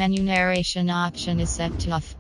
menu narration option is set to off.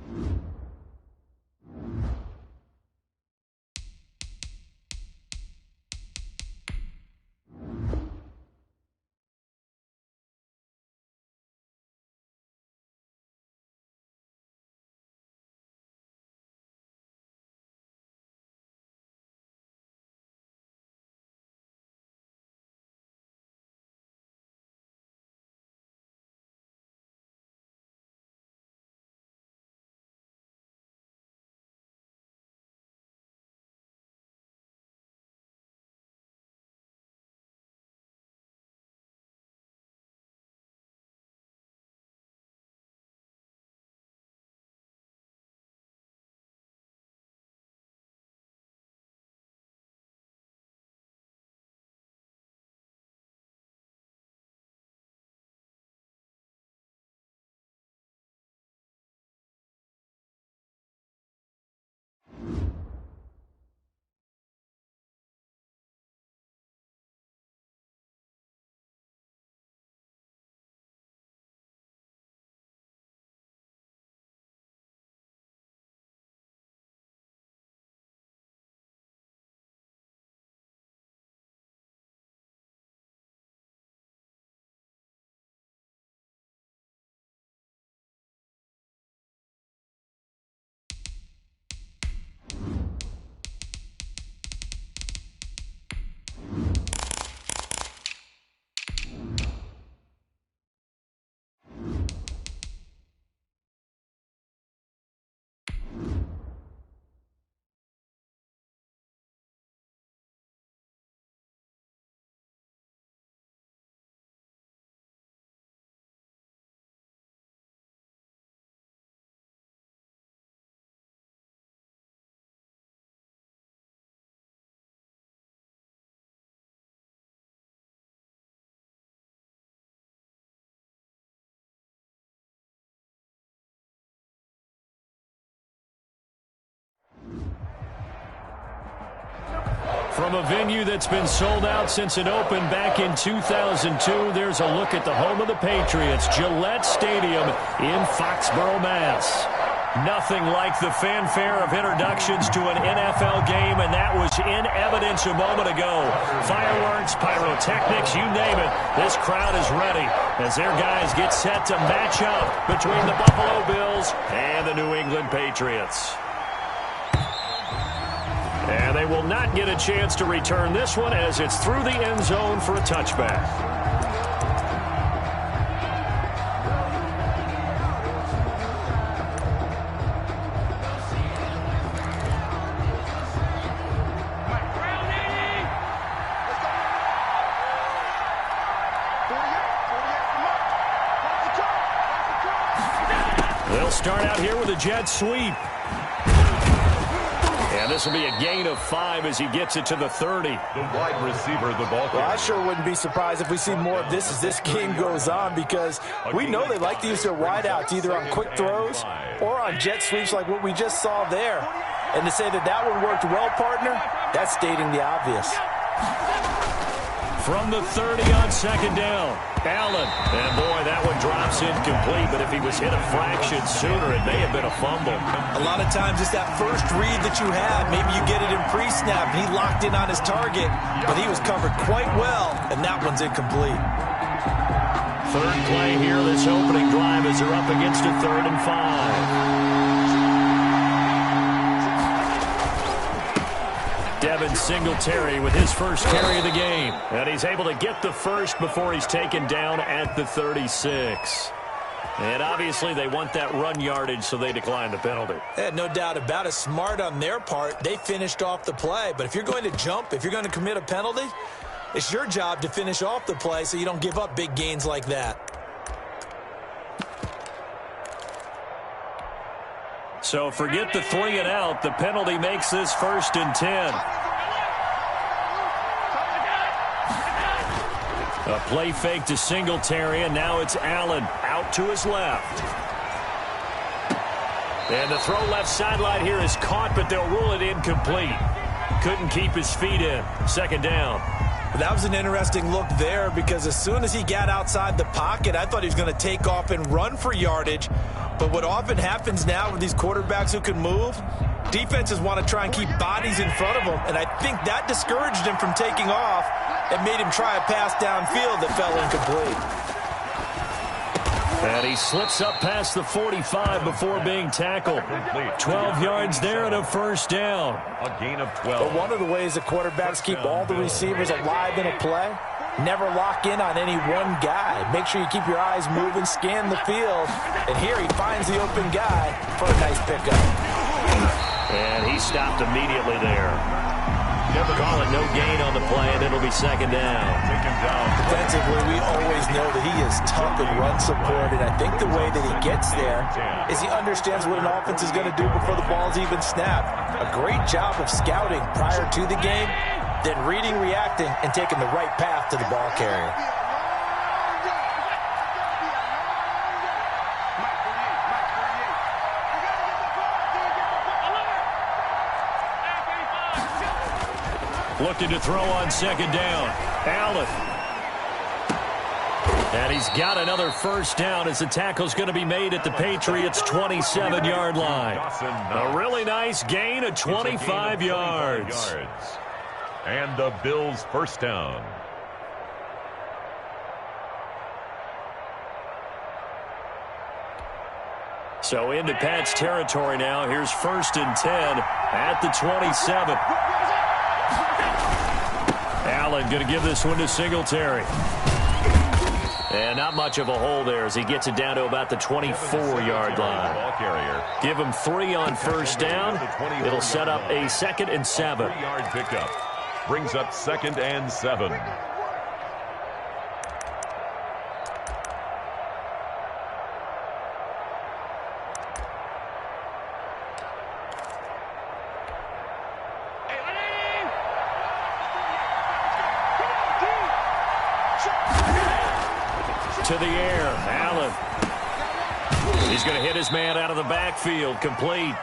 From a venue that's been sold out since it opened back in 2002, there's a look at the home of the Patriots, Gillette Stadium in Foxborough, Mass. Nothing like the fanfare of introductions to an NFL game, and that was in evidence a moment ago. Fireworks, pyrotechnics, you name it. This crowd is ready as their guys get set to match up between the Buffalo Bills and the New England Patriots. And they will not get a chance to return this one as it's through the end zone for a touchback. They'll start out here with a jet sweep. And this will be a gain of 5 as he gets it to the 30. The wide receiver, the ball. Well, I sure wouldn't be surprised if we see more of this as this game goes on, because we know they like to use their wideouts either on quick throws or on jet sweeps like what we just saw there. And to say that that one worked well, partner, that's stating the obvious. From the 30 on second down, Allen. And boy, that one drops incomplete, but if he was hit a fraction sooner, it may have been a fumble. A lot of times it's that first read that you have. Maybe you get it in pre-snap, and he locked in on his target, but he was covered quite well, and that one's incomplete. Third play here, this opening drive as they're up against a 3rd and 5. Devin Singletary with his first carry of the game. And he's able to get the first before he's taken down at the 36. And obviously they want that run yardage, so they decline the penalty. No doubt about it. Smart on their part. They finished off the play. But if you're going to jump, if you're going to commit a penalty, it's your job to finish off the play so you don't give up big gains like that. So forget the 3 and out. The penalty makes this 1st and 10. A play fake to Singletary, and now it's Allen out to his left. And the throw left sideline here is caught, but they'll rule it incomplete. Couldn't keep his feet in. 2nd down. That was an interesting look there because as soon as he got outside the pocket, I thought he was going to take off and run for yardage. But what often happens now with these quarterbacks who can move, defenses want to try and keep bodies in front of him, and I think that discouraged him from taking off and made him try a pass downfield that fell incomplete. And he slips up past the 45 before being tackled. 12 yards there and a first down. A gain of 12. But one of the ways the quarterbacks keep all the receivers alive in a play, never lock in on any one guy. Make sure you keep your eyes moving, scan the field. And here he finds the open guy for a nice pickup. And he stopped immediately there. Call it no gain on the play, and it'll be second down. Defensively, we always know that he is tough in run support, and I think the way that he gets there is he understands what an offense is going to do before the ball's even snapped. A great job of scouting prior to the game, then reading, reacting, and taking the right path to the ball carrier. Looking to throw on second down. Allen. And he's got another first down as the tackle's going to be made at the Patriots' 27-yard line. A really nice gain of 25 yards. And the Bills' first down. So into Pat's territory now. Here's 1st and 10 at the 27. Allen going to give this one to Singletary. And not much of a hole there as he gets it down to about the 24-yard line. Give him 3 on first down. It'll set up a 2nd and 7. 3-yard pickup. Brings up 2nd and 7. To the air, Allen. He's going to hit his man out of the backfield, complete.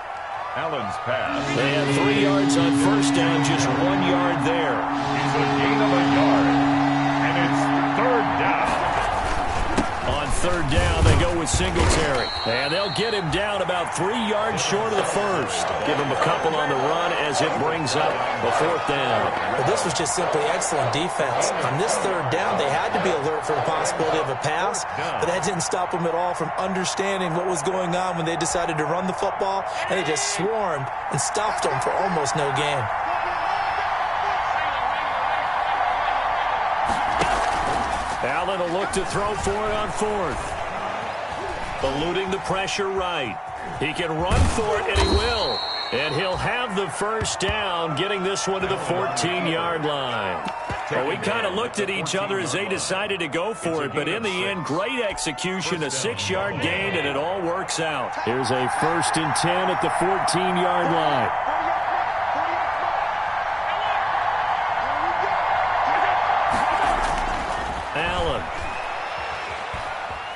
Allen's pass. And 3 yards on first down, just 1 yard there. He's a gain of a yard. And it's 3rd down. On 3rd down, they go with Singletary. And they'll get him down about 3 yards short of the first. Give him a couple on the run as it brings up the 4th down. But this was just simply excellent defense. On this 3rd down, they had to be alert for the possibility of a pass, but that didn't stop them at all from understanding what was going on when they decided to run the football, and they just swarmed and stopped them for almost no gain. Allen will look to throw for it on 4th. Eluding the pressure right. He can run for it, and he will. And he'll have the first down, getting this one to the 14-yard line. Well, we kind of looked at each other as they decided to go for it, but in the end, great execution, a 6-yard gain, and it all works out. Here's a 1st and 10 at the 14-yard line. Allen.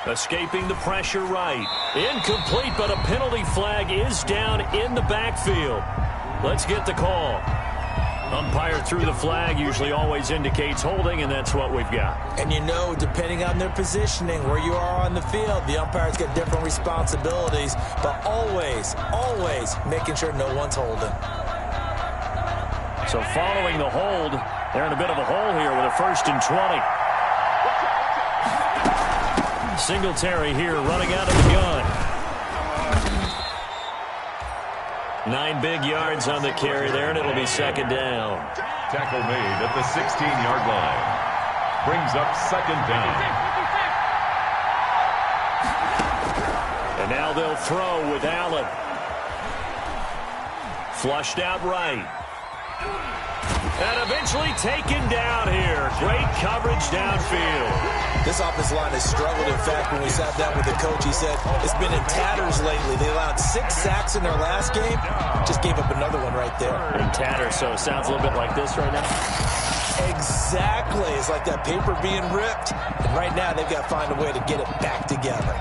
Escaping the pressure right. Incomplete, but a penalty flag is down in the backfield. Let's get the call. Umpire threw the flag, usually always indicates holding, and that's what we've got. And you know, depending on their positioning, where you are on the field, the umpires get different responsibilities, but always, always making sure no one's holding. So following the hold, they're in a bit of a hole here with a 1st and 20. Singletary here running out of the gun. 9 big yards on the carry there, and it'll be 2nd down. Tackle made at the 16-yard line. Brings up 2nd down. And now they'll throw with Allen. Flushed out right. And eventually taken down here. Great coverage downfield. This offensive line has struggled. In fact, when we sat down with the coach, he said it's been in tatters lately. They allowed 6 sacks in their last game. Just gave up another one right there. In tatters, so it sounds a little bit like this right now. Exactly. It's like that paper being ripped. And right now, they've got to find a way to get it back together.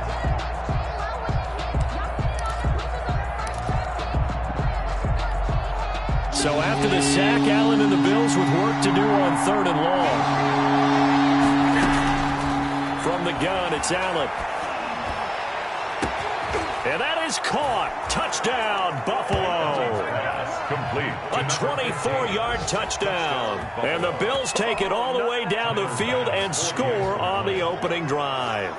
So after the sack, Allen and the Bills with work to do on 3rd and long. From the gun, it's Allen. And that is caught. Touchdown, Buffalo. Complete. A 24-yard touchdown. And the Bills take it all the way down the field and score on the opening drive.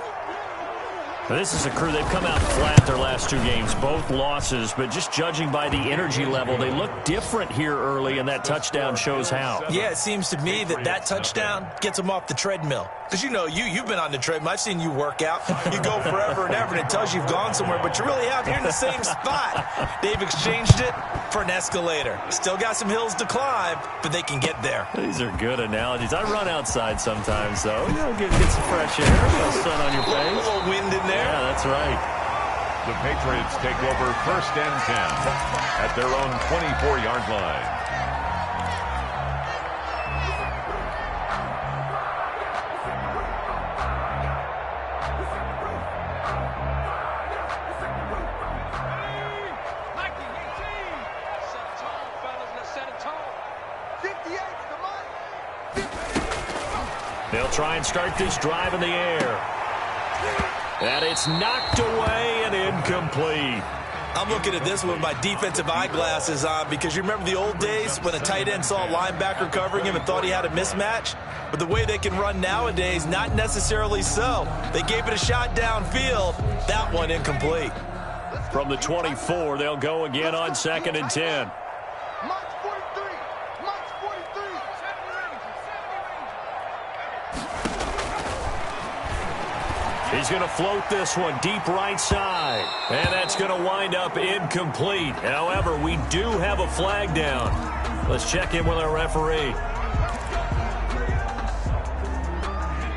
This is a crew, they've come out flat their last 2 games, both losses, but just judging by the energy level, they look different here early, and that touchdown shows how. Yeah, it seems to me that touchdown gets them off the treadmill. Because, you know, you've been on the treadmill. I've seen you work out. You go forever and ever, and it tells you you've gone somewhere, but you're really out here in the same spot. They've exchanged it for an escalator. Still got some hills to climb, but they can get there. These are good analogies. I run outside sometimes, though. You know, get some fresh air, a little sun on your face. A little wind in there. Yeah, that's right. The Patriots take over 1st and 10 at their own 24-yard line. They'll try and start this drive in the air. And it's knocked away and incomplete. I'm looking at this with my defensive eyeglasses on because you remember the old days when a tight end saw a linebacker covering him and thought he had a mismatch? But the way they can run nowadays, not necessarily so. They gave it a shot downfield. That one incomplete. From the 24, they'll go again on 2nd and 10. He's going to float this one deep right side. And that's going to wind up incomplete. However, we do have a flag down. Let's check in with our referee.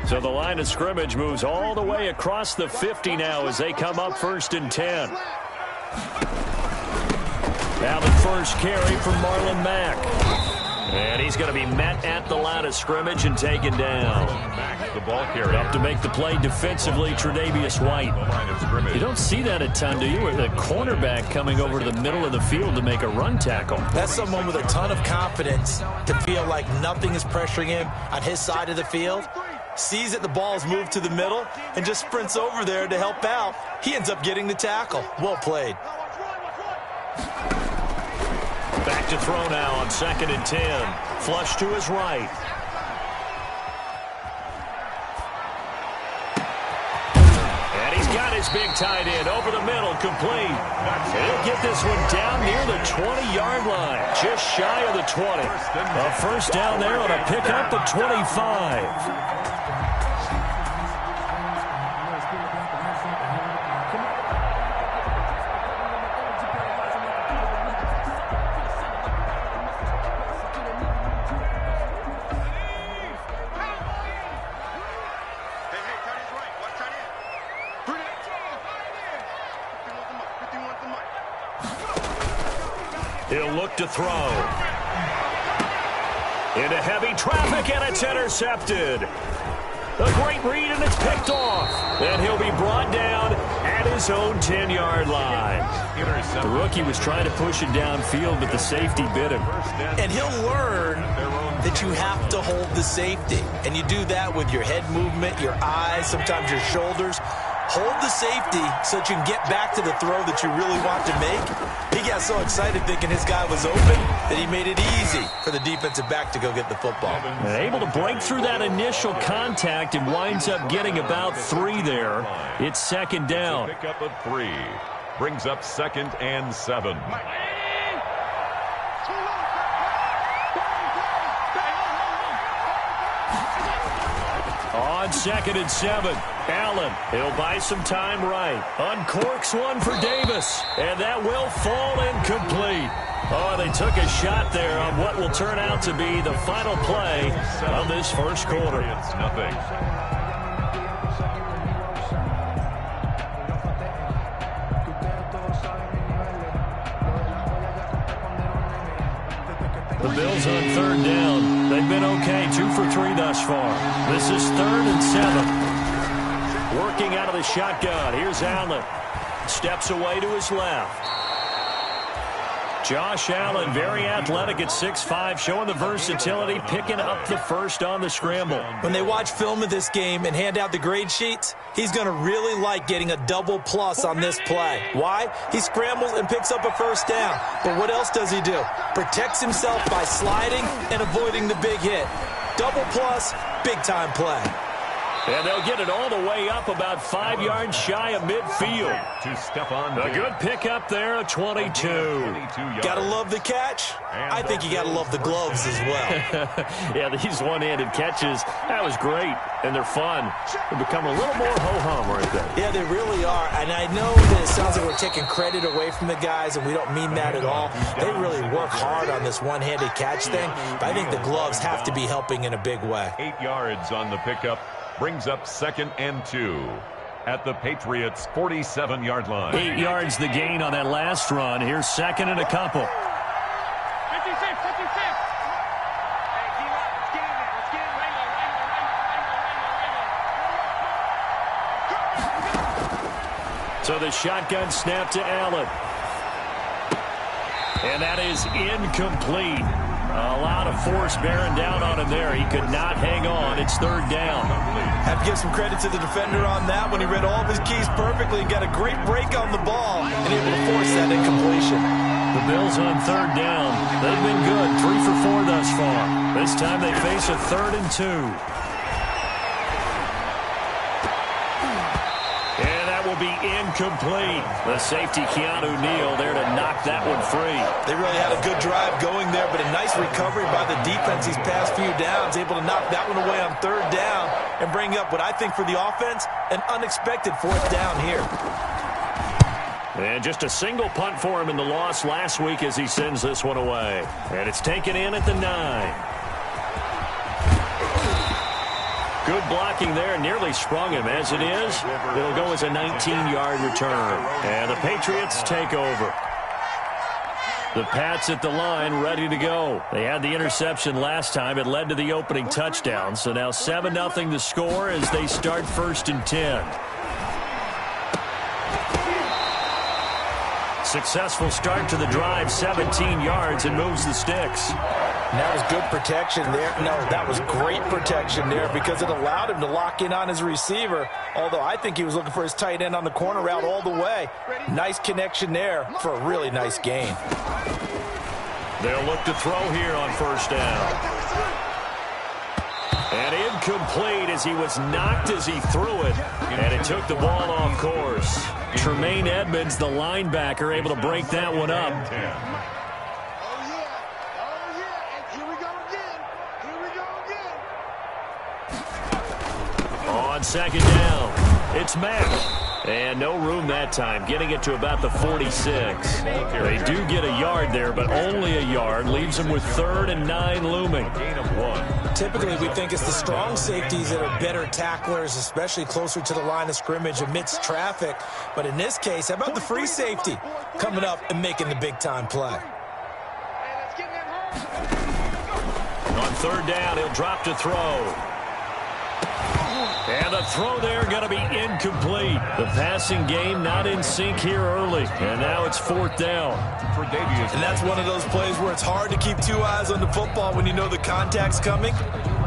So the line of scrimmage moves all the way across the 50 now as they come up 1st and 10. Now the first carry from Marlon Mack. And he's going to be met at the line of scrimmage and taken down. The ball carrier. Up to make the play defensively, Tre'Davious White. You don't see that a ton, do you? With a cornerback coming over to the middle of the field to make a run tackle. That's someone with a ton of confidence to feel like nothing is pressuring him on his side of the field. Sees that the ball's moved to the middle and just sprints over there to help out. He ends up getting the tackle. Well played. Back to throw now on 2nd and 10. Flush to his right. And he's got his big tight end over the middle, complete. He'll get this one down near the 20-yard line, just shy of the 20. A first down there on a pickup at 25. He'll look to throw. Into heavy traffic, and it's intercepted. A great read, and it's picked off. And he'll be brought down at his own 10-yard line. The rookie was trying to push it downfield, but the safety bit him. And he'll learn that you have to hold the safety. And you do that with your head movement, your eyes, sometimes your shoulders. Hold the safety so that you can get back to the throw that you really want to make. He got so excited thinking his guy was open that he made it easy for the defensive back to go get the football. And able to break through that initial contact and winds up getting about 3 there. It's 2nd down. Pick up of 3. Brings up 2nd and 7. On 2nd and 7, Allen, he'll buy some time right. Uncorks one for Davis, and that will fall incomplete. Oh, they took a shot there on what will turn out to be the final play of this first quarter. It's nothing. The Bills on 3rd down. They've been okay, 2 for 3 thus far. This is 3rd and 7. Working out of the shotgun. Here's Allen. Steps away to his left. Josh Allen, very athletic at 6'5", showing the versatility, picking up the first on the scramble. When they watch film of this game and hand out the grade sheets, he's going to really like getting a double plus on this play. Why? He scrambles and picks up a first down. But what else does he do? Protects himself by sliding and avoiding the big hit. Double plus, big-time play. And they'll get it all the way up about 5 yards shy of midfield. A good pickup there, a 22. Gotta love the catch. I think you gotta love the gloves as well. Yeah, these one-handed catches, that was great, and they're fun. They become a little more ho-hum right there. Yeah, they really are, and I know that it sounds like we're taking credit away from the guys, and we don't mean that at all. They really work hard on this one-handed catch thing, but I think the gloves have to be helping in a big way. 8 yards on the pickup. Brings up 2nd and 2 at the Patriots' 47-yard line. 8 yards the gain on that last run. Here's 2nd and a couple. So the shotgun snap to Allen. And that is incomplete. A lot of force bearing down on him there. He could not hang on. It's 3rd down. Have to give some credit to the defender on that when he read all of his keys perfectly and got a great break on the ball and able to force that incompletion. The Bills on 3rd down. They've been good. 3 for 4 thus far. This time they face a 3rd and 2. Will be incomplete. The safety, Keanu Neal, there to knock that one free. They really had a good drive going there, but a nice recovery by the defense these past few downs, able to knock that one away on 3rd down and bring up what I think for the offense, an unexpected 4th down here. And just a single punt for him in the loss last week as he sends this one away. And it's taken in at the 9. Good blocking there, nearly sprung him. As it is, it'll go as a 19-yard return. And the Patriots take over. The Pats at the line, ready to go. They had the interception last time. It led to the opening touchdown. So now 7-0 the score as they start 1st and 10. Successful start to the drive, 17 yards, and moves the sticks. And that was good protection there. No, that was great protection there because it allowed him to lock in on his receiver, although I think he was looking for his tight end on the corner route all the way. Nice connection there for a really nice gain. They'll look to throw here on 1st down. And incomplete as he was knocked as he threw it, and it took the ball off course. Tremaine Edmonds, the linebacker, able to break that one up. On 2nd down, it's Mack. And no room that time, getting it to about the 46. They do get a yard there, but only a yard. Leaves them with 3rd and 9 looming. Gain of 1. Typically, we think it's the strong safeties that are better tacklers, especially closer to the line of scrimmage amidst traffic. But in this case, how about the free safety coming up and making the big-time play? On 3rd down, he'll drop to throw. And the throw there going to be incomplete. The passing game not in sync here early. And now it's 4th down. And that's one of those plays where it's hard to keep 2 eyes on the football when you know the contact's coming,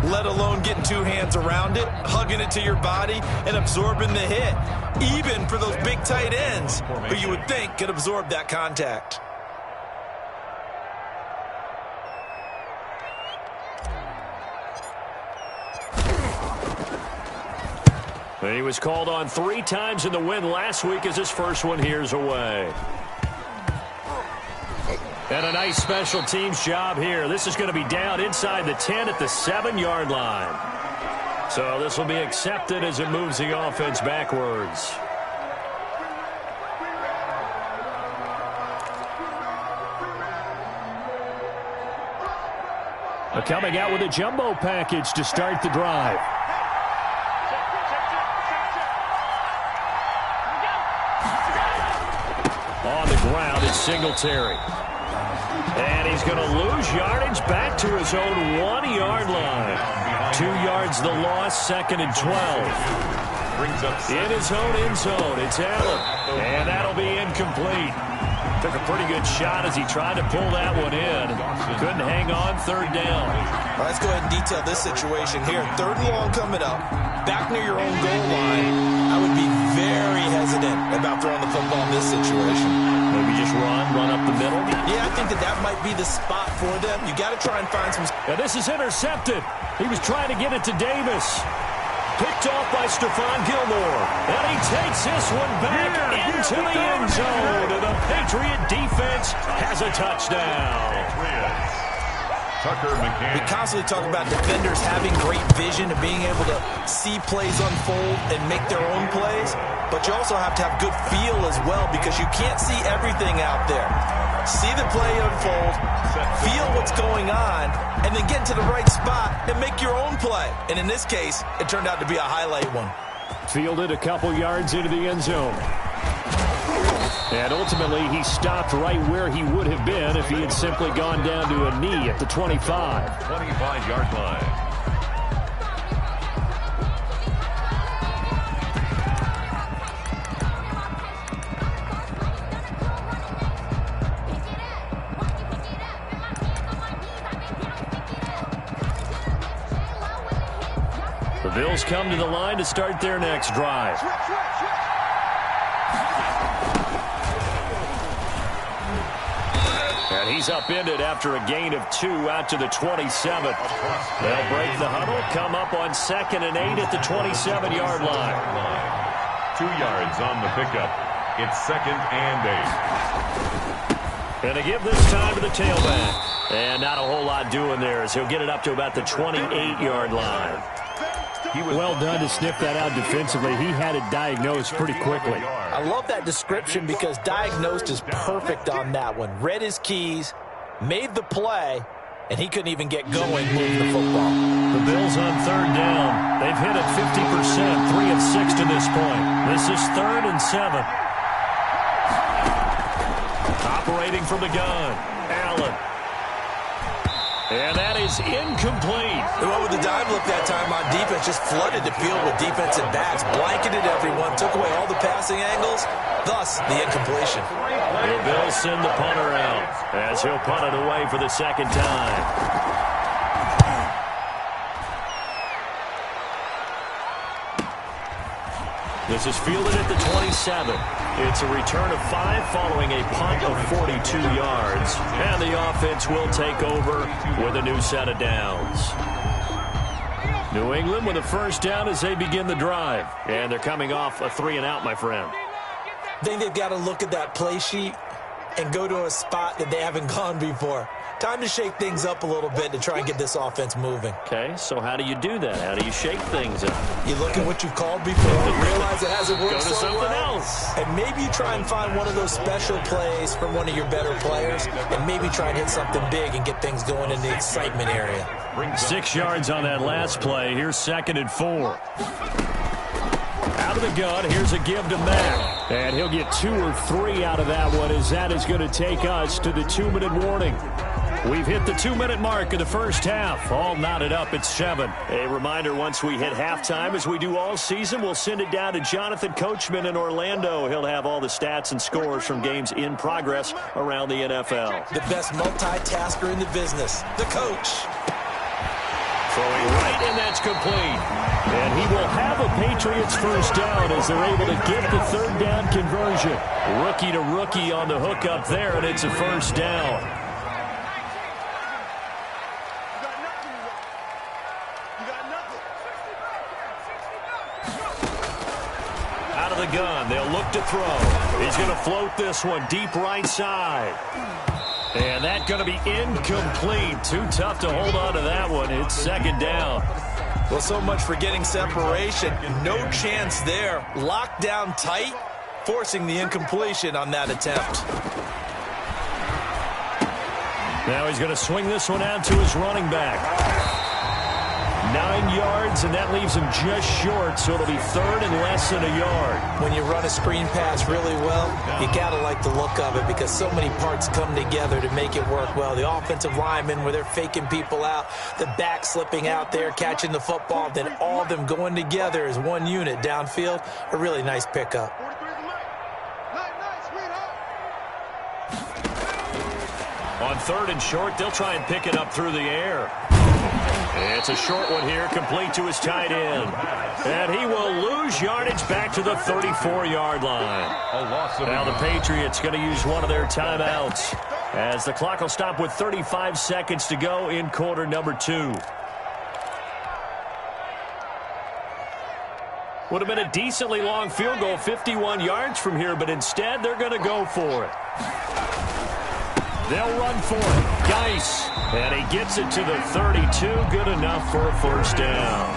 let alone getting 2 hands around it, hugging it to your body, and absorbing the hit. Even for those big tight ends who you would think could absorb that contact. He was called on 3 times in the win last week as his first one here's away. And a nice special teams job here. This is going to be down inside the 10 at the 7-yard line. So this will be accepted as it moves the offense backwards. Coming out with a jumbo package to start the drive. On the ground, it's Singletary. And he's going to lose yardage back to his own 1-yard line. 2 yards the loss, 2nd and 12. In his own end zone, it's Allen. And that'll be incomplete. Took a pretty good shot as he tried to pull that one in. Couldn't hang on third down. All right, let's go ahead and detail this situation here. Third and long coming up. Back near your own goal line. I would be very hesitant about throwing the football in this situation. Maybe just run up the middle. Yeah, I think that might be the spot for them. You got to try and find some. And this is intercepted. He was trying to get it to Davis. Picked off by Stephon Gilmore. And he takes this one back into the end zone. And the Patriot defense has a touchdown. We constantly talk about defenders having great vision and being able to see plays unfold and make their own plays. But you also have to have good feel as well because you can't see everything out there. See the play unfold, feel what's going on, and then get to the right spot and make your own play. And in this case, it turned out to be a highlight one. Fielded a couple yards into the end zone. And ultimately, he stopped right where he would have been if he had simply gone down to a knee at the 25. 25-yard line. The Bills come to the line to start their next drive. And he's upended after a gain of 2 out to the 27. They'll break the huddle, come up on 2nd and 8 at the 27-yard line. 2 yards on the pickup. It's 2nd and 8. And they give this time to the tailback. And not a whole lot doing there as he'll get it up to about the 28-yard line. Well done to sniff that out defensively. He had it diagnosed pretty quickly. I love that description because diagnosed is perfect on that one. Read his keys, made the play, and he couldn't even get going moving the football. The Bills on 3rd down. They've hit it 50%, 3 of 6 to this point. This is 3rd and 7. Operating from the gun, Allen. And that is incomplete. They went with the dive look that time on defense, just flooded the field with defensive backs, blanketed everyone, took away all the passing angles, thus the incompletion. The Bills send the punter out as he'll punt it away for the 2nd time. This is fielded at the 27. It's a return of 5 following a punt of 42 yards. And the offense will take over with a new set of downs. New England with a 1st down as they begin the drive. And they're coming off a 3-and-out, my friend. I think they've got to look at that play sheet and go to a spot that they haven't gone before. Time to shake things up a little bit to try and get this offense moving. Okay, so how do you do that? How do you shake things up? You look at what you've called before, realize it hasn't worked Go to so something well, else. and maybe you try and find one of those special plays from one of your better players, and maybe try and hit something big and get things going in the excitement area. 6 yards on that last play. Here's 2nd and 4. Out of the gun, here's a give to Mack. And he'll get 2 or 3 out of that one as that is going to take us to the 2-minute warning. We've hit the 2-minute mark in the first half. All knotted up at 7. A reminder, once we hit halftime, as we do all season, we'll send it down to Jonathan Coachman in Orlando. He'll have all the stats and scores from games in progress around the NFL. The best multitasker in the business, the coach. Throwing right, and that's complete. And he will have a Patriots 1st down as they're able to get the 3rd down conversion. Rookie to rookie on the hook up there, and it's a 1st down. Out of the gun, they'll look to throw. He's going to float this one deep right side. And that's going to be incomplete. Too tough to hold on to that one. It's 2nd down. Well, so much for getting separation. No chance there. Locked down tight, forcing the incompletion on that attempt. Now he's going to swing this one out to his running back. 9 yards, and that leaves him just short, so it'll be 3rd and less than a yard. When you run a screen pass really well, you got to like the look of it because so many parts come together to make it work well. The offensive linemen, where they're faking people out, the back slipping out there, catching the football, then all of them going together as one unit downfield. A really nice pickup. On 3rd and short, they'll try and pick it up through the air. It's a short one here, complete to his tight end. And he will lose yardage back to the 34-yard line. Now the Patriots going to use one of their timeouts, as the clock will stop with 35 seconds to go in quarter number 2. Would have been a decently long field goal, 51 yards from here, but instead they're going to go for it. They'll run for it. Geis. And he gets it to the 32. Good enough for a first down.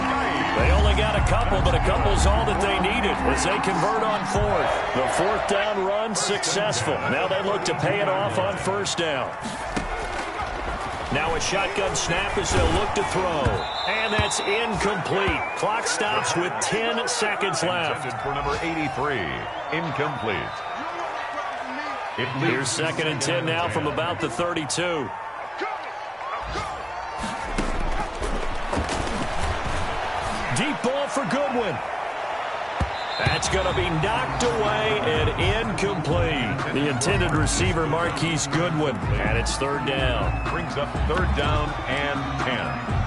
They only got a couple, but a couple's all that they needed as they convert on 4th. The 4th down run successful. Now they look to pay it off on 1st down. Now a shotgun snap as they'll look to throw. And that's incomplete. Clock stops with 10 seconds left. For number 83, incomplete. Here's 2nd and 10 now from about the 32. Deep ball for Goodwin. That's going to be knocked away and incomplete. The intended receiver, Marquise Goodwin, and it's 3rd down. Brings up 3rd down and 10.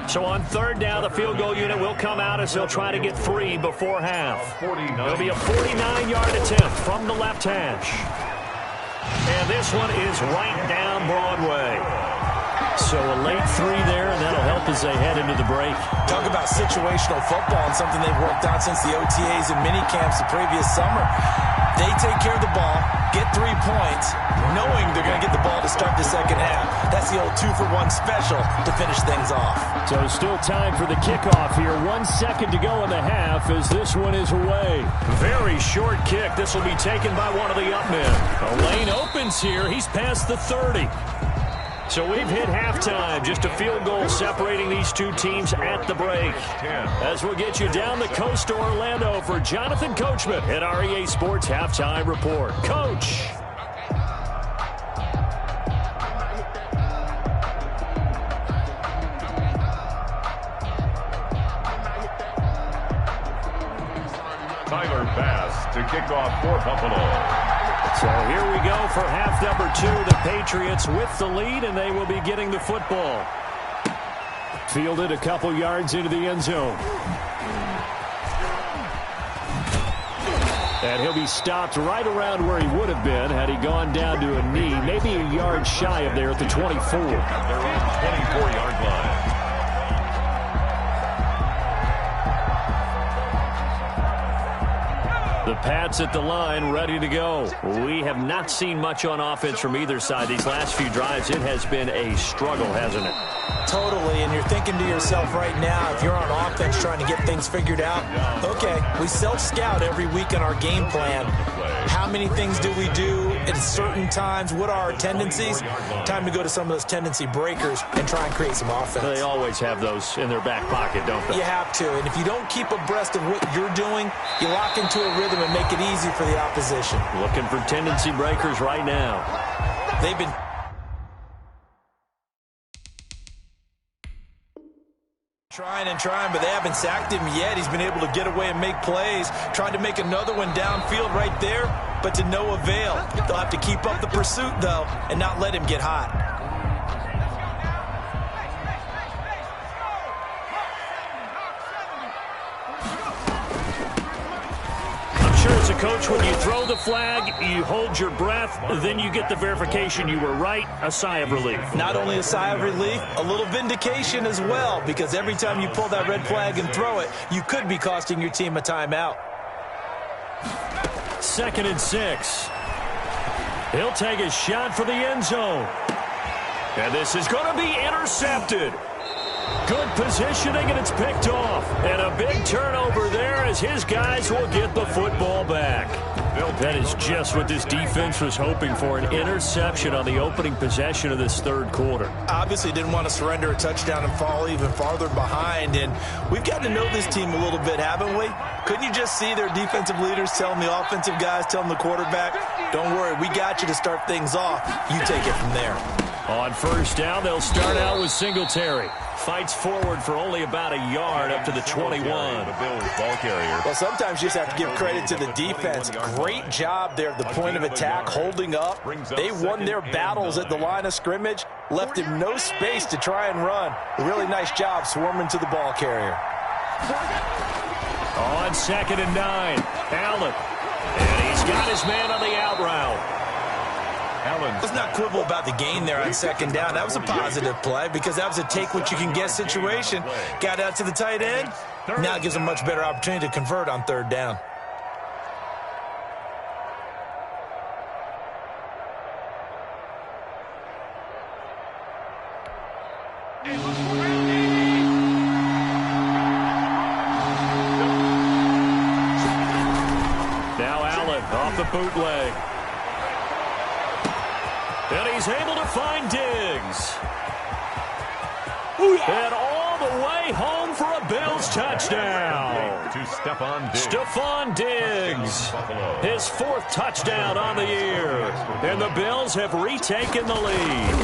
So on 3rd down, the field goal unit will come out as they'll try to get 3 before half. It'll be a 49-yard attempt from the left hash. And this one is right down Broadway. So a late 3 there, and that'll help as they head into the break. Talk about situational football and something they've worked on since the OTAs and mini camps the previous summer. They take care of the ball, get 3 points, knowing they're going to get the ball to start the second half. That's the old 2-for-1 special to finish things off. So still time for the kickoff here. 1 second to go in the half as this one is away. Very short kick. This will be taken by one of the up men. The lane opens here. He's past the 30. So we've hit halftime. Just a field goal separating these two teams at the break. As we'll get you down the coast to Orlando for Jonathan Coachman at our EA Sports Halftime Report. Coach. Tyler Bass to kick off for Buffalo. So here we go for half number 2. The Patriots with the lead, and they will be getting the football. Fielded a couple yards into the end zone. And he'll be stopped right around where he would have been had he gone down to a knee, maybe a yard shy of there at the 24. They're on the 24-yard line. The Pats at the line, ready to go. We have not seen much on offense from either side. These last few drives, it has been a struggle, hasn't it? Totally, and you're thinking to yourself right now, if you're on offense trying to get things figured out, okay, we self-scout every week in our game plan. How many things do we do at certain times? What are our tendencies? Time to go to some of those tendency breakers and try and create some offense. They always have those in their back pocket, don't they? You have to, and if you don't keep abreast of what you're doing, you lock into a rhythm and make it easy for the opposition. Looking for tendency breakers right now. They've been trying, but they haven't sacked him yet. He's been able to get away and make plays. Tried to make another one downfield right there, but to no avail. They'll have to keep up the pursuit, though, and not let him get hot. As a coach, when you throw the flag, you hold your breath, then you get the verification you were right, a sigh of relief. Not only a sigh of relief, a little vindication as well, because every time you pull that red flag and throw it, you could be costing your team a timeout. 2nd and 6. He'll take a shot for the end zone. And this is going to be intercepted. Good positioning, and it's picked off. And a big turnover there as his guys will get the football back. That is just what this defense was hoping for, an interception on the opening possession of this 3rd quarter. Obviously didn't want to surrender a touchdown and fall even farther behind. And we've got to know this team a little bit, haven't we? Couldn't you just see their defensive leaders telling the offensive guys, telling the quarterback, don't worry, we got you to start things off. You take it from there. On first down, they'll start out with Singletary. Fights forward for only about a yard up to the 21. The Bills ball carrier. Well, sometimes you just have to give credit to the defense. Great job there at the point of attack, holding up. They won their battles at the line of scrimmage, left him no space to try and run. A really nice job swarming to the ball carrier. On 2nd and 9, Allen. And he's got his man on the out route. Let's not quibble about the gain there on 2nd down. That was a positive play because that was a take-what-you-can-get situation. Got out to the tight end. Now it gives them a much better opportunity to convert on 3rd down. Now Allen off the bootleg. And he's able to find Diggs. And all the way home for a Bills touchdown. To Stephon Diggs. His 4th touchdown on the year. And the Bills have retaken the lead.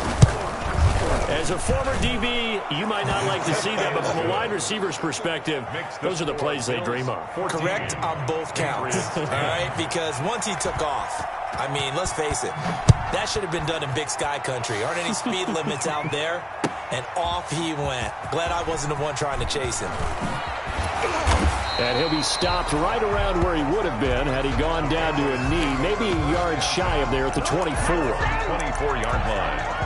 As a former DB, you might not like to see that, but from a wide receiver's perspective, those are the plays they dream of. Correct on both counts, all right? Because once he took off, I mean, let's face it, that should have been done in Big Sky country. Aren't any speed limits out there? And off he went. Glad I wasn't the one trying to chase him. And he'll be stopped right around where he would have been had he gone down to a knee, maybe a yard shy of there at the 24. 24-yard line.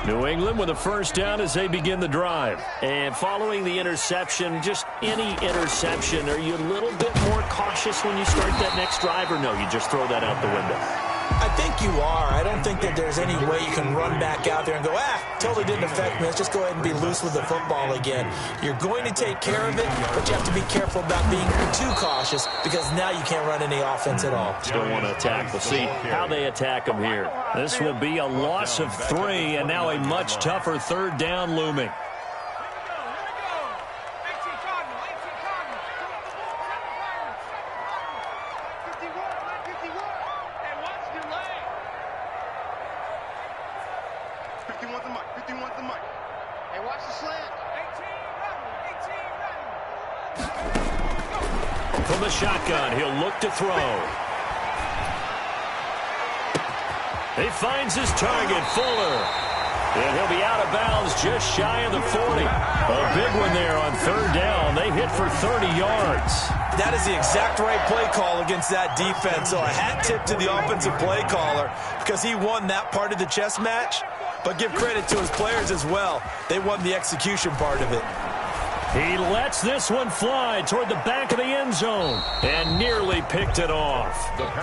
New England with a first down as they begin the drive. And following the interception, just any interception, are you a little bit more cautious when you start that next drive, or no, you just throw that out the window? I think you are. I don't think that there's any way you can run back out there and go, totally didn't affect me. Let's just go ahead and be loose with the football again. You're going to take care of it, but you have to be careful about being too cautious because now you can't run any offense at all. Still want to attack. We'll see how they attack them here. This will be a loss of 3, and now a much tougher 3rd down looming. From the shotgun, he'll look to throw. He finds his target, Fuller. And he'll be out of bounds just shy of the 40. A big one there on 3rd down. They hit for 30 yards. That is the exact right play call against that defense. So a hat tip to the offensive play caller because he won that part of the chess match. But give credit to his players as well. They won the execution part of it. He lets this one fly toward the back of the end zone and nearly picked it off.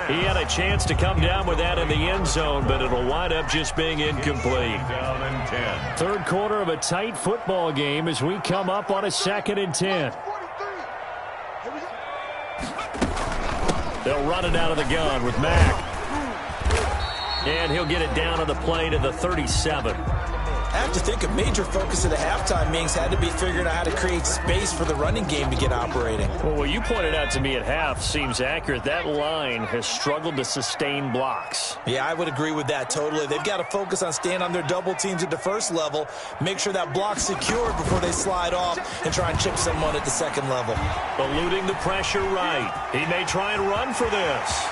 He had a chance to come down with that in the end zone, but it'll wind up just being incomplete. Down and 10. 3rd quarter of a tight football game as we come up on a 2nd and 10. They'll run it out of the gun with Mack. And he'll get it down on the play to the 37. I have to think a major focus of the halftime meetings had to be figuring out how to create space for the running game to get operating. Well, what you pointed out to me at half seems accurate. That line has struggled to sustain blocks. Yeah, I would agree with that totally. They've got to focus on staying on their double teams at the 1st level, make sure that block's secured before they slide off and try and chip someone at the 2nd level. Eluding the pressure right. He may try and run for this.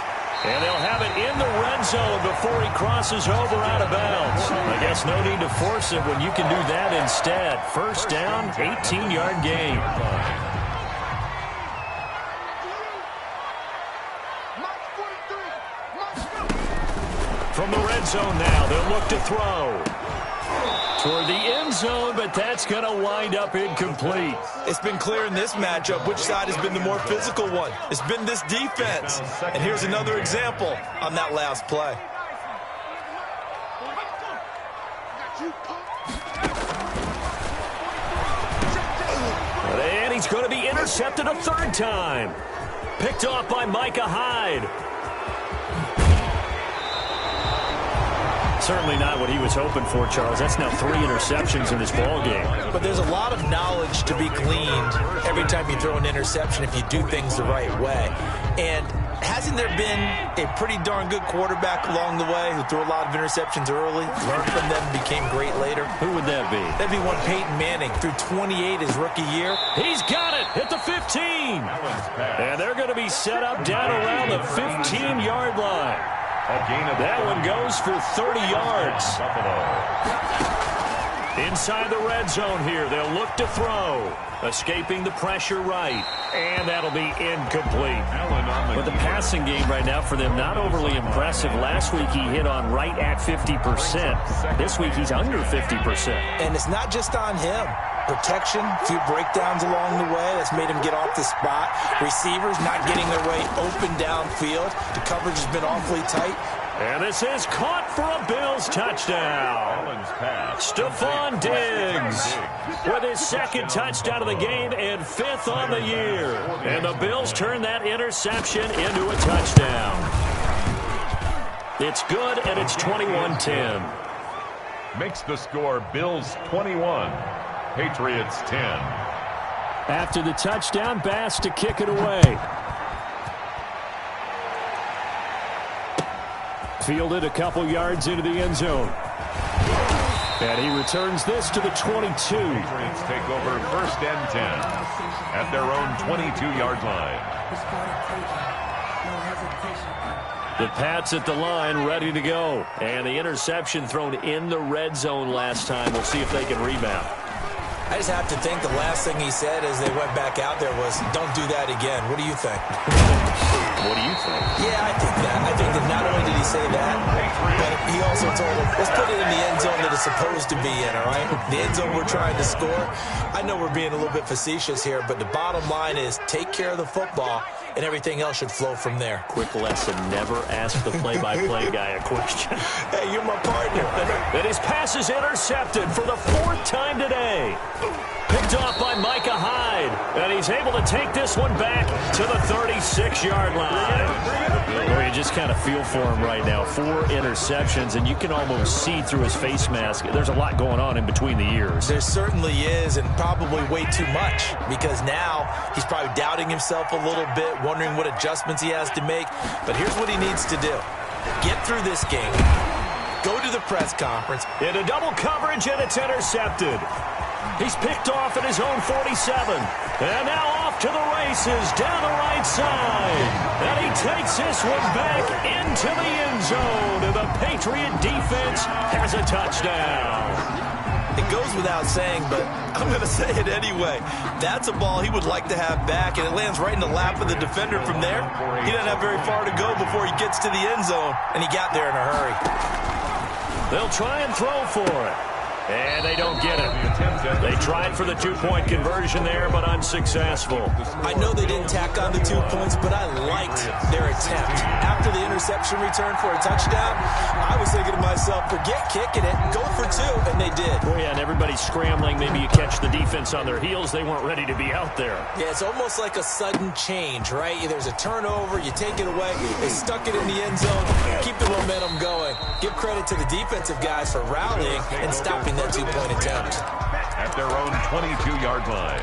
And they'll have it in the red zone before he crosses over out of bounds. I guess no need to force it when you can do that instead. First down, 18-yard gain. From the red zone now, they'll look to throw. Toward the end zone, but that's going to wind up incomplete. It's been clear in this matchup which side has been the more physical one. It's been this defense. And here's another example on that last play. And he's going to be intercepted a 3rd time. Picked off by Micah Hyde. certainly not what he was hoping for, Charles. That's now 3 interceptions in this ball game. But there's a lot of knowledge to be gleaned every time you throw an interception if you do things the right way. And hasn't there been a pretty darn good quarterback along the way who threw a lot of interceptions early, learned from them, became great later? Who would that be? That'd be one Peyton Manning, threw 28 his rookie year. He's got it at the 15. And they're going to be set up down around the 15-yard line. That one goes for 30 yards. Inside the red zone here, they'll look to throw. Escaping the pressure right. And that'll be incomplete. But the passing game right now for them, not overly impressive. Last week he hit on right at 50%. This week he's under 50%. And it's not just on him. Protection, a few breakdowns along the way. That's made him get off the spot. Receivers not getting their way open downfield. The coverage has been awfully tight. And this is caught for a Bills touchdown. Stephon Diggs with his second touchdown of the game and 5th on the year. And the Bills turn that interception into a touchdown. It's good, and it's 21-10. Makes the score Bills 21, Patriots 10. After the touchdown, Bass to kick it away. Fielded a couple yards into the end zone. And he returns this to the 22. Patriots take over 1st and 10 at their own 22-yard line. The Pats at the line, ready to go. And the interception thrown in the red zone last time. We'll see if they can rebound. I just have to think the last thing he said as they went back out there was, don't do that again. What do you think? What do you think? Yeah, I think that. I think that not only did he say that, but he also told him, let's put it in the end zone that it's supposed to be in, all right? The end zone we're trying to score. I know we're being a little bit facetious here, but the bottom line is take care of the football, and everything else should flow from there. Quick lesson, never ask the play-by-play guy a question. Hey, you're my partner. And his pass is intercepted for the 4th time today. Picked off by Micah Hyde. And he's able to take this one back to the 36-yard line. Well, you just kind of feel for him right now. 4 interceptions, and you can almost see through his face mask. There's a lot going on in between the ears. There certainly is, and probably way too much, because now he's probably doubting himself a little bit, wondering what adjustments he has to make. But here's what he needs to do. Get through this game. Go to the press conference. Into double coverage, and it's intercepted. He's picked off at his own 47. And now off to the races down the right side. And he takes this one back into the end zone. And the Patriot defense has a touchdown. It goes without saying, but I'm going to say it anyway. That's a ball he would like to have back, and it lands right in the lap of the defender from there. He doesn't have very far to go before he gets to the end zone, and he got there in a hurry. They'll try and throw for it. And they don't get it. They tried for the 2-point conversion there, but unsuccessful. I know they didn't tack on the 2 points, but I liked their attempt. After the interception return for a touchdown, I was thinking to myself, forget kicking it, go for 2, and they did. Oh, yeah, and everybody's scrambling. Maybe you catch the defense on their heels. They weren't ready to be out there. Yeah, it's almost like a sudden change, right? There's a turnover, you take it away, they stuck it in the end zone, keep the momentum going. Give credit to the defensive guys for rallying and stopping that 2-point attempt. At their own 22-yard line.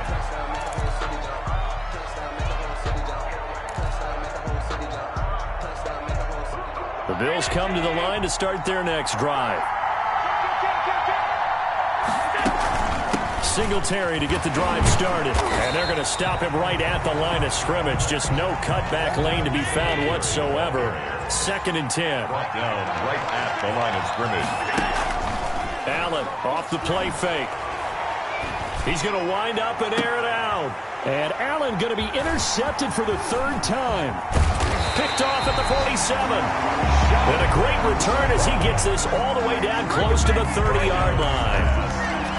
The Bills come to the line to start their next drive. Singletary to get the drive started. And they're going to stop him right at the line of scrimmage. Just no cutback lane to be found whatsoever. 2nd and 10. Brought down right at the line of scrimmage. Allen off the play fake. He's going to wind up and air it out. And Allen going to be intercepted for the 3rd time. Picked off at the 47. And a great return as he gets this all the way down close to the 30-yard line.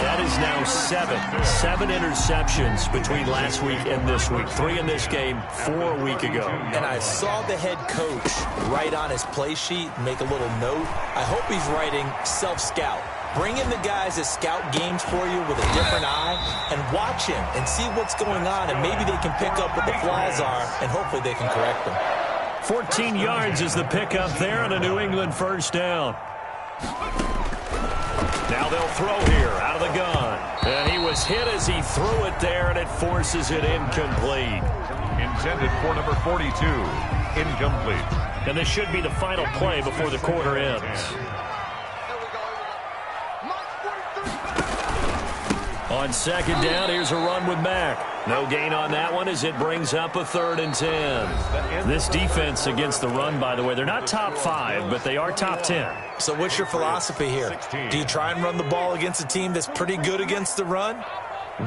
That is now 7 interceptions between last week and this week. 3 in this game, 4 a week ago. And I saw the head coach write on his play sheet, make a little note. I hope he's writing self-scout. Bring in the guys that scout games for you with a different eye and watch him and see what's going on, and maybe they can pick up what the flaws are, and hopefully they can correct them. 14 yards is the pickup there on a New England 1st down. Now they'll throw here out of the gun. And he was hit as he threw it there, and it forces it incomplete. Intended for number 42. Incomplete. And this should be the final play before the quarter ends. On second down, here's a run with Mack. No gain on that one as it brings up a 3rd and 10. This defense against the run, by the way, they're not top 5, but they are top 10. So what's your philosophy here? Do you try and run the ball against a team that's pretty good against the run?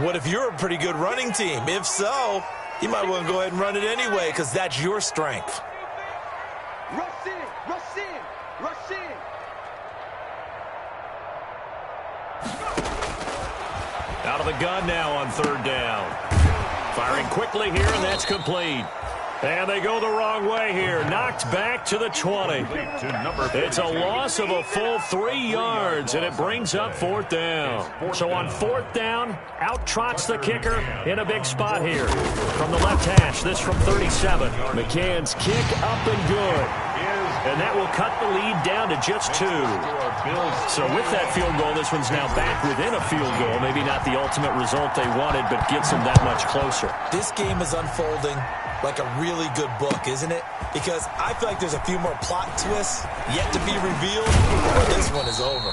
What if you're a pretty good running team? If so, you might want to go ahead and run it anyway because that's your strength. Rush in, rush in, rush in. Out of the gun now on 3rd down. Firing quickly here, and that's complete. And they go the wrong way here. Knocked back to the 20. It's a loss of a full 3 yards, and it brings up 4th down. So on 4th down, out trots the kicker in a big spot here. From the left hash, this from 37. McCann's kick up and good. And that will cut the lead down to just 2. So with that field goal, this one's now back within a field goal. Maybe not the ultimate result they wanted, but gets them that much closer. This game is unfolding like a really good book, isn't it? Because I feel like there's a few more plot twists yet to be revealed, but this one is over.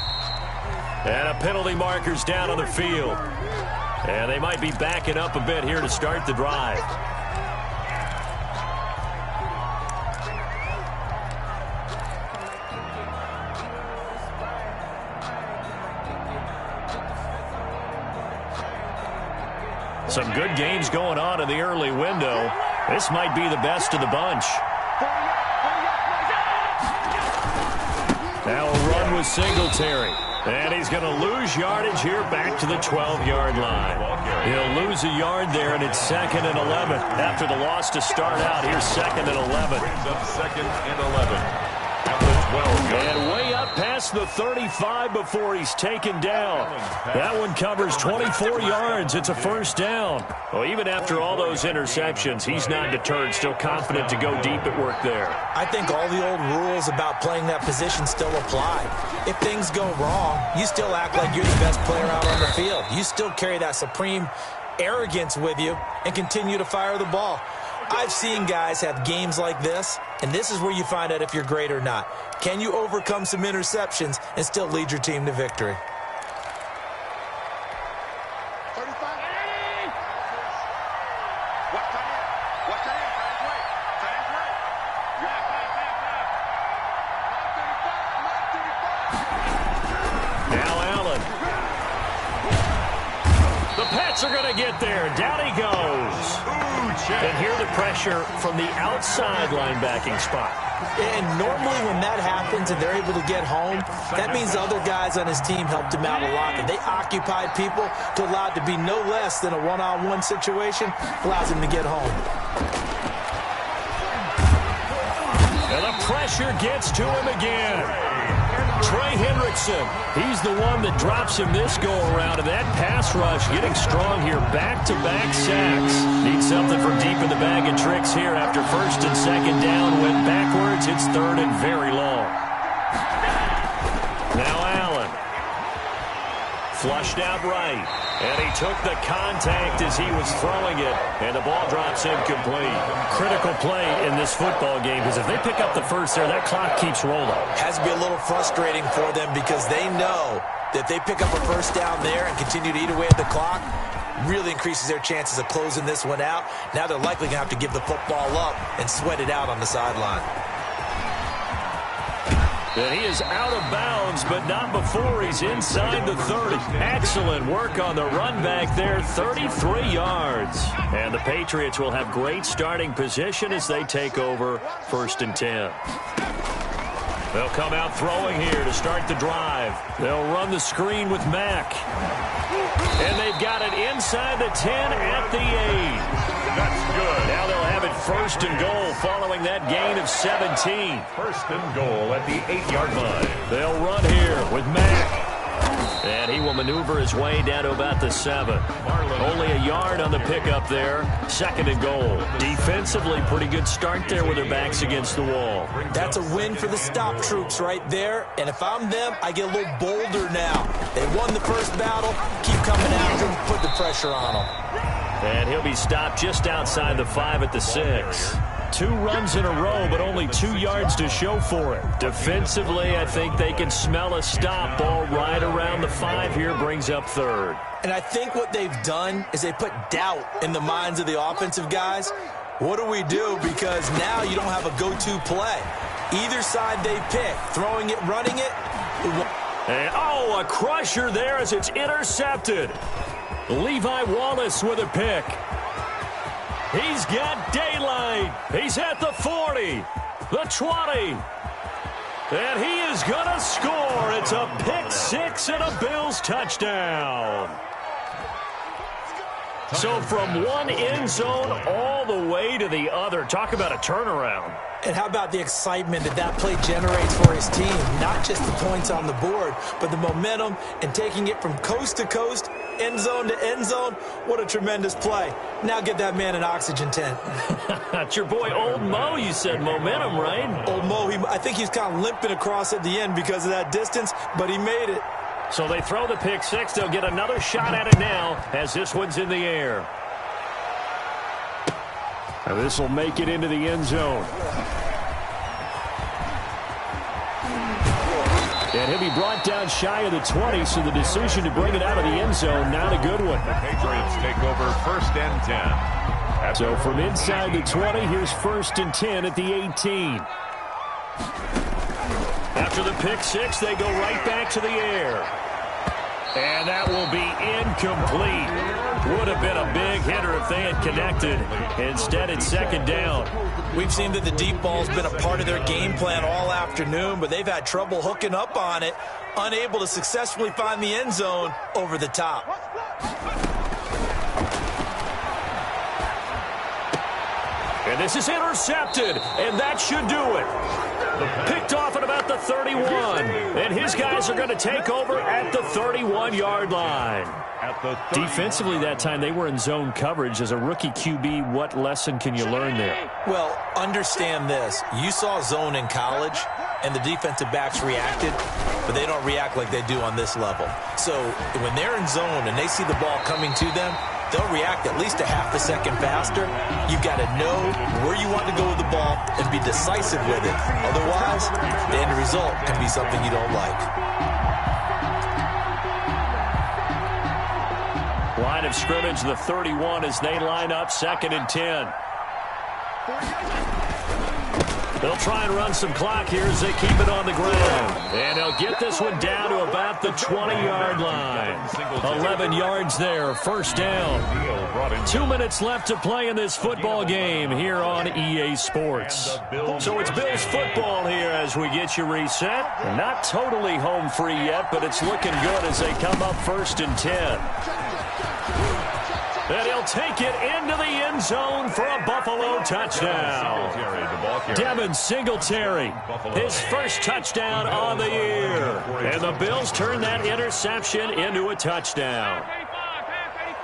And a penalty marker's down on the field. And they might be backing up a bit here to start the drive. Some good games going on in the early window. This might be the best of the bunch. Now a run with Singletary. And he's going to lose yardage here back to the 12-yard line. He'll lose a yard there, and it's 2nd and 11. After the loss to start out, here's 2nd and 11. Brings up 2nd and 11. At the 12-yard line. And way up past the 35 before he's taken down. That one covers 24 yards. It's a 1st down. Well, even after all those interceptions, he's not deterred, still confident to go deep at work there. I think all the old rules about playing that position still apply. If things go wrong, you still act like you're the best player out on the field. You still carry that supreme arrogance with you and continue to fire the ball. I've seen guys have games like this, and this is where you find out if you're great or not. Can you overcome some interceptions and still lead your team to victory? Now Allen. The Pats are going to get there. Down he goes. And here the pressure from the outside linebacking spot. And normally when that happens and they're able to get home, that means other guys on his team helped him out a lot. And they occupied people to allow it to be no less than a one-on-one situation, allows him to get home. And the pressure gets to him again. Trey Hendrickson, he's the one that drops him this go-around, and that pass rush getting strong here. Back-to-back sacks. Need something from deep in the bag of tricks here after 1st and 2nd down. Went backwards. It's 3rd and very long. Now Allen. Flushed out right. And he took the contact as he was throwing it, and the ball drops incomplete. Critical play in this football game, because if they pick up the first there, that clock keeps rolling. Has to be a little frustrating for them because they know that they pick up a 1st down there and continue to eat away at the clock, really increases their chances of closing this one out. Now they're likely going to have to give the football up and sweat it out on the sideline. And he is out of bounds, but not before he's inside the 30. Excellent work on the run back there, 33 yards. And the Patriots will have great starting position as they take over 1st and 10. They'll come out throwing here to start the drive. They'll run the screen with Mack. And they've got it inside the 10 at the 8. That's good. Now they'll have it 1st and goal following that gain of 17. 1st and goal at the 8-yard line. They'll run here with Mack. And he will maneuver his way down to about the 7. Only a yard on the pickup there. 2nd and goal. Defensively, pretty good start there with their backs against the wall. That's a win for the stop troops right there. And if I'm them, I get a little bolder now. They won the first battle. Keep coming after them. Put the pressure on them. And he'll be stopped just outside the 5 at the 6. 2 runs in a row, but only 2 yards to show for it. Defensively, I think they can smell a stop. Ball right around the 5 here, brings up 3rd. And I think what they've done is they put doubt in the minds of the offensive guys. What do we do? Because now you don't have a go-to play. Either side they pick, throwing it, running it. And, a crusher there as it's intercepted. Levi Wallace with a pick. He's got daylight. He's at the 40, the 20. And he is going to score. It's a pick 6 and a Bills touchdown. So from one end zone all the way to the other. Talk about a turnaround. And how about the excitement that play generates for his team? Not just the points on the board, but the momentum and taking it from coast to coast, end zone to end zone. What a tremendous play. Now get that man an oxygen tent. That's your boy Old Mo. You said momentum, right? Old Mo, I think he's kind of limping across at the end because of that distance, but he made it. So they throw the pick 6. They'll get another shot at it now as this one's in the air. And this will make it into the end zone. And he'll be brought down shy of the 20, so the decision to bring it out of the end zone, not a good one. The Patriots take over 1st and 10. So from inside the 20, here's 1st and 10 at the 18. After the pick 6, they go right back to the air. And that will be incomplete. Would have been a big hitter if they had connected. Instead, it's 2nd down. We've seen that the deep ball's been a part of their game plan all afternoon, but they've had trouble hooking up on it, unable to successfully find the end zone over the top. And this is intercepted, and that should do it. Picked off at about the 31, and his guys are going to take over at the 31-yard line. Defensively that time, they were in zone coverage. As a rookie QB, what lesson can you learn there? Well, understand this. You saw zone in college, and the defensive backs reacted, but they don't react like they do on this level. So when they're in zone and they see the ball coming to them, they'll react at least a half a second faster. You've got to know where you want to go with the ball and be decisive with it. Otherwise, the end result can be something you don't like. Line of scrimmage, the 31 as they line up 2nd and 10. They'll try and run some clock here as they keep it on the ground. And they'll get this one down to about the 20-yard line. 11 yards there, 1st down. 2 minutes left to play in this football game here on EA Sports. So it's Bills football here as we get you reset. Not totally home free yet, but it's looking good as they come up 1st and 10. And he'll take it into the end zone for a Buffalo touchdown. Devin Singletary, his first touchdown on the year. And the Bills turn that interception into a touchdown.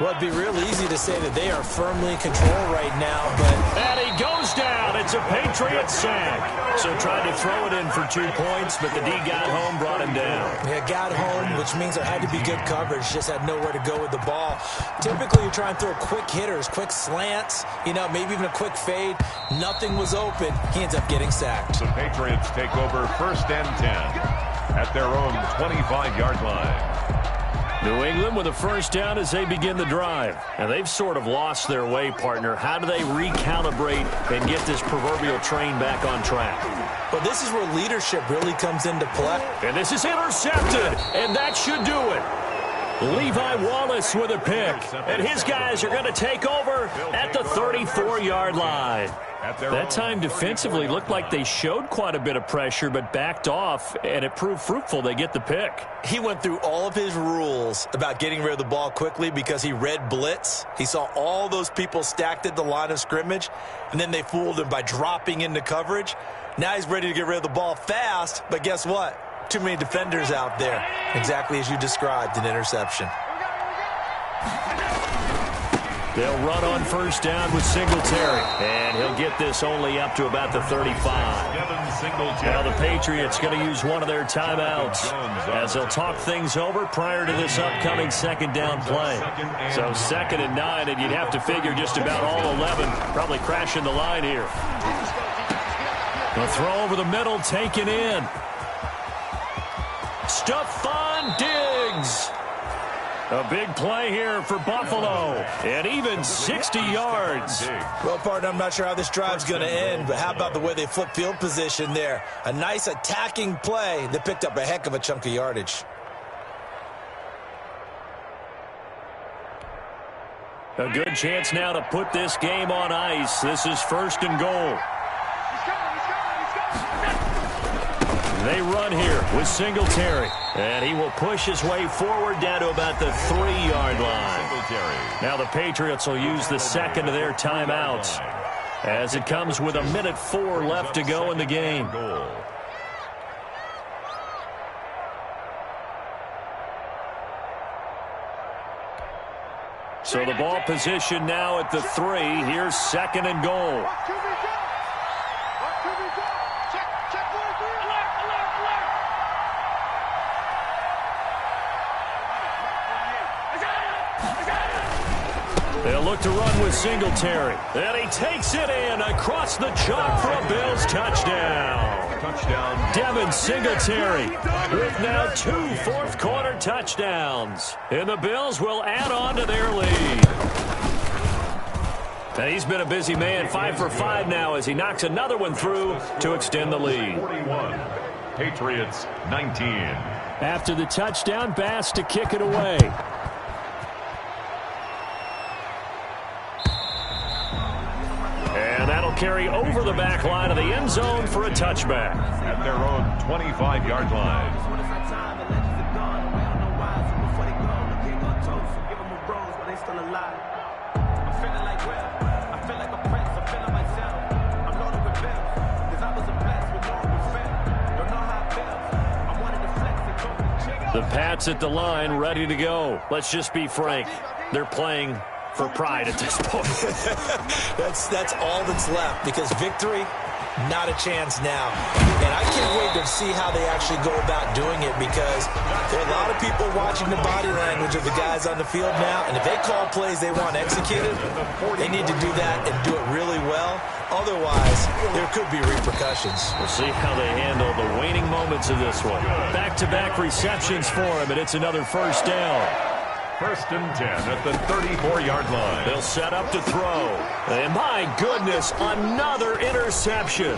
Well, it'd be real easy to say that they are firmly in control right now, but... And he goes down. It's a Patriot sack. So tried to throw it in for 2 points, but the D got home, brought him down. Yeah, got home, which means there had to be good coverage. Just had nowhere to go with the ball. Typically, you try and throw quick hitters, quick slants, maybe even a quick fade. Nothing was open. He ends up getting sacked. The Patriots take over 1st and 10 at their own 25-yard line. New England with a 1st down as they begin the drive. And they've sort of lost their way, partner. How do they recalibrate and get this proverbial train back on track? Well, this is where leadership really comes into play. And this is intercepted, and that should do it. Levi Wallace with a pick. And his guys are going to take over at the 34-yard line. That time defensively looked like they showed quite a bit of pressure but backed off, and it proved fruitful. They get the pick. He went through all of his rules about getting rid of the ball quickly because he read blitz. He saw all those people stacked at the line of scrimmage, and then they fooled him by dropping into coverage. Now he's ready to get rid of the ball fast, but guess what? too many defenders out there. Exactly as you described, an interception. They'll run on first down with Singletary. And he'll get this only up to about the 35. Now the Patriots going to use one of their timeouts as they'll talk things over prior to this upcoming second down play. So 2nd and 9, and you'd have to figure just about all 11 probably crashing the line here. The throw over the middle, taken in. Stephon Diggs. A big play here for Buffalo, and even 60 yards. Well, partner, I'm not sure how this drive's going to end, but how about the way they flip field position there? A nice attacking play that picked up a heck of a chunk of yardage. A good chance now to put this game on ice. This is 1st and goal. They run here with Singletary. And he will push his way forward down to about the 3-yard line. Now the Patriots will use the second of their timeouts as it comes with 1:04 left to go in the game. So the ball position now at the 3. Here's 2nd and goal. They'll look to run with Singletary. And he takes it in across the chalk for a Bills touchdown. Devin Singletary with now 2 fourth-quarter touchdowns. And the Bills will add on to their lead. And he's been a busy man, 5 for 5 now as he knocks another one through to extend the lead. 41, Patriots 19. After the touchdown, Bass to kick it away. And that'll carry over the back line of the end zone for a touchback. At their own 25-yard line. The Pats at the line, ready to go. Let's just be frank. They're playing for pride at this point. That's all that's left, because victory, not a chance now. And I can't wait to see how they actually go about doing it, because there are a lot of people watching the body language of the guys on the field now, and if they call plays they want executed, they need to do that and do it really well. Otherwise, there could be repercussions. We'll see how they handle the waning moments of this one. Back-to-back receptions for him, and it's another first down. 1st and 10 at the 34-yard line. They'll set up to throw. And my goodness, another interception.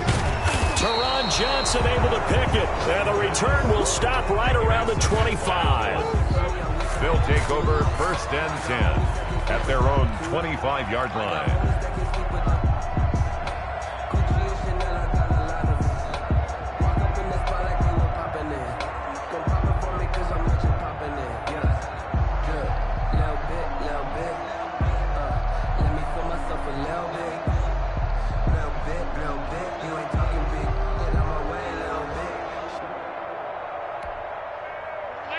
Teron Johnson able to pick it. And the return will stop right around the 25. They'll take over 1st and 10 at their own 25-yard line.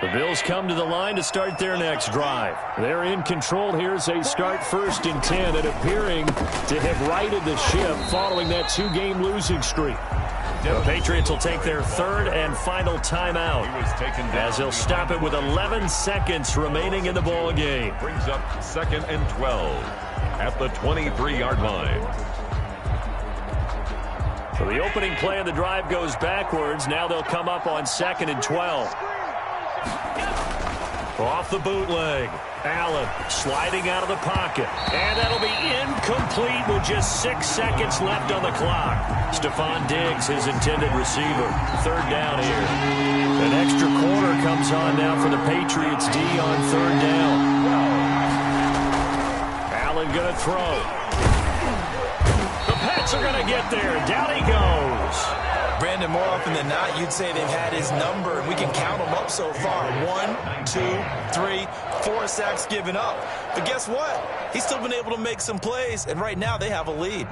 The Bills come to the line to start their next drive. They're in control here as they start 1st and 10 and appearing to have righted the ship following that 2-game losing streak. The Patriots will take their 3rd and final timeout as they'll stop it with 11 seconds remaining in the ball game. Brings up 2nd and 12 at the 23-yard line. So the opening play of the drive goes backwards. Now they'll come up on 2nd and 12. Off the bootleg. Allen sliding out of the pocket. And that'll be incomplete with just 6 seconds left on the clock. Stephon Diggs, his intended receiver. 3rd down here. An extra quarter comes on now for the Patriots D on 3rd down. Allen going to throw. The Pats are going to get there. Down he goes. Brandon, more often than not, you'd say they've had his number, and we can count them up so far. 1, 2, 3, 4 sacks given up. But guess what? He's still been able to make some plays, and right now they have a lead.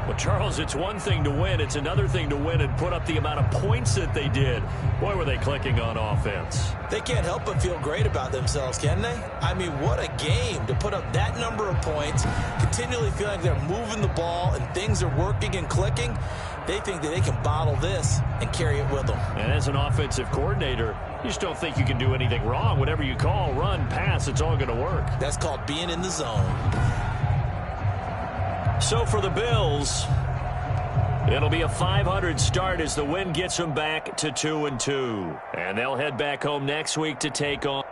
Well, Charles, it's one thing to win. It's another thing to win and put up the amount of points that they did. Boy, were they clicking on offense. They can't help but feel great about themselves, can they? I mean, what a game to put up that number of points, continually feeling like they're moving the ball and things are working and clicking. They think that they can bottle this and carry it with them. And as an offensive coordinator, you just don't think you can do anything wrong. Whatever you call, run, pass, it's all going to work. That's called being in the zone. So for the Bills, it'll be a 500 start as the win gets them back to 2-2. And they'll head back home next week to take on